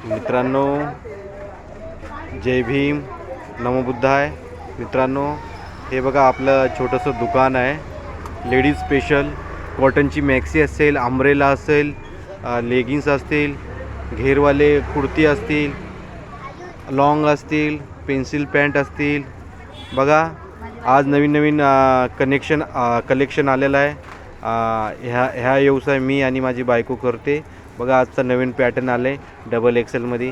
मित्रांनो, जय भीम, नमो बुद्धाय. मित्रांनो, हे बघा आपलं छोटंसं दुकान आहे. लेडीज स्पेशल कॉटनची मॅक्सी असेल, अम्ब्रेला असेल, लेगिन्स असतील, घेरवाले कुर्ती असतील, लॉंग असतील, पेन्सिल पॅन्ट असतील. बघा आज नवीन नवीन कलेक्शन आलेलं आहे. ह्या व्यवसाय मी आणि माझी बायको करते. बघा आजचा नवीन पॅटर्न आले डबल एक्सेलमध्ये.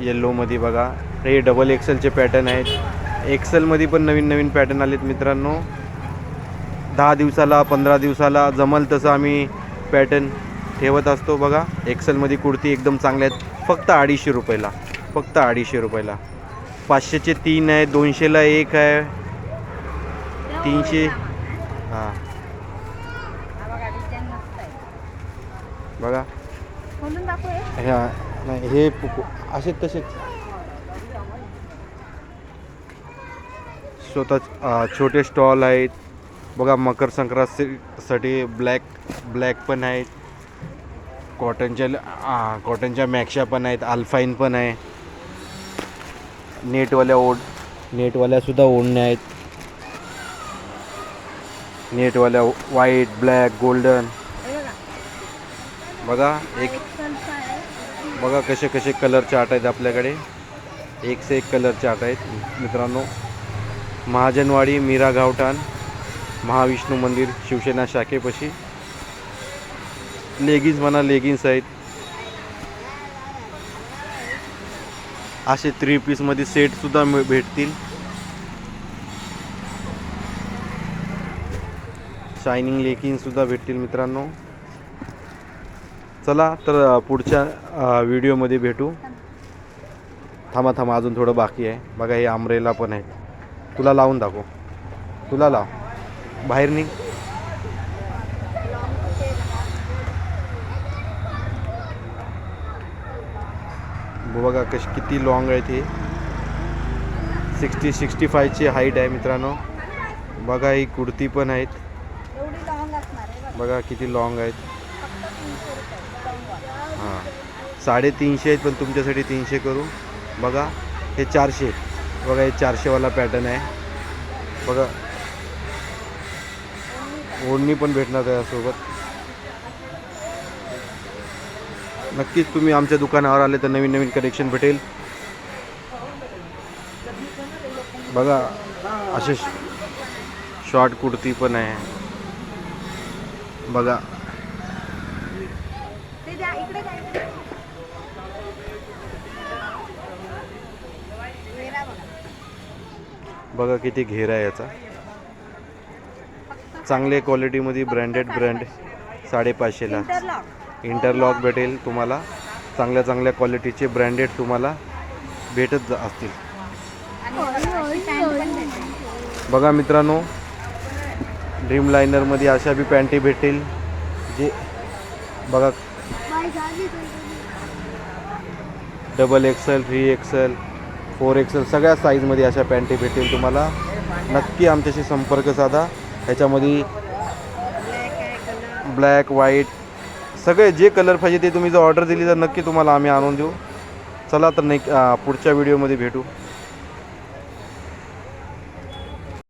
येल्लोमध्ये बघा हे डबल एक्सेलचे पॅटर्न आहेत. एक्सेलमध्ये पण नवीन नवीन पॅटर्न आलेत मित्रांनो. 10 दिवसाला 15 दिवसाला जमल तसं आम्ही पॅटर्न ठेवत असतो. बघा एक्सेलमध्ये कुर्ती एकदम चांगल्या आहेत. फक्त 250 रुपयाला, फक्त 250 रुपयाला. 500चे 3 आहे, 200ला 1 आहे, 300. हां बघा ह्या नाही हे असे तसेच स्वतः छोटे स्टॉल आहेत. बघा मकर संक्रांतीसाठी ब्लॅक पण आहेत. कॉटनच्या मॅक्शा पण आहेत, अल्फाईन पण आहे. नेटवाल्यासुद्धा ओढण्या आहेत. नेटवाल्या व्हाईट, ब्लॅक, गोल्डन. बघा बघा कसे कलर चार्ट आहेत आपल्याकडे. एक से एक कलर चार्ट आहेत मित्रांनो. महाजनवाडी, मीरा गावठाण, महाविष्णू मंदिर, शिवसेना शाखेपाशी. लेगिन्स म्हणा, लेगिन्स आहेत. असे 3 पीसमध्ये सेटसुद्धा भेटतील. शायनिंग लेगिन्ससुद्धा भेटतील मित्रांनो. चला तर पुढच्या व्हिडिओमध्ये भेटू. थांबा अजून थोडं बाकी आहे. बघा हे अम्ब्रेला पण आहे. तुला लावून दाखव, तुला लाव, बाहेर निघ. बघा किती लॉंग आहेत हे. 60-65ची हाईट आहे मित्रांनो. बघा ही कुर्ती पण आहेत. बघा किती लॉंग आहेत. हां 350 आहेत पण तुमच्यासाठी 300 करू. बघा हे 400. बघा हे 400वाला पॅटर्न आहे. बघा ओढणी पण भेटणार त्यासोबत. नक्कीच तुम्ही आमच्या दुकानावर आले तर नवीन नवीन कलेक्शन भेटेल. बघा असे शॉर्ट कुर्ती पण आहे. बघा बघा किती घेरा आहे याचा. चांगल्या क्वालिटीमध्ये ब्रँड 550ला. इंटरलॉक भेटेल तुम्हाला. चांगल्या क्वालिटीचे ब्रँडेड तुम्हाला भेटत असतील. बघा मित्रांनो, ड्रीम लायनरमध्ये अशा बी पॅन्टी भेटेल. जे बघा डबल एक्सेल, 3 XL, 4 XL सगळ्या साईजमध्ये अशा पॅन्टी भेटेल तुम्हाला. नक्की आमच्याशी संपर्क साधा. ह्याच्यामध्ये ब्लॅक, व्हाईट सगळे जे कलर पाहिजे ते तुम्ही जर ऑर्डर दिली तर नक्की तुम्हाला आम्ही आणून देऊ. चला तर पुढच्या व्हिडिओमध्ये भेटू.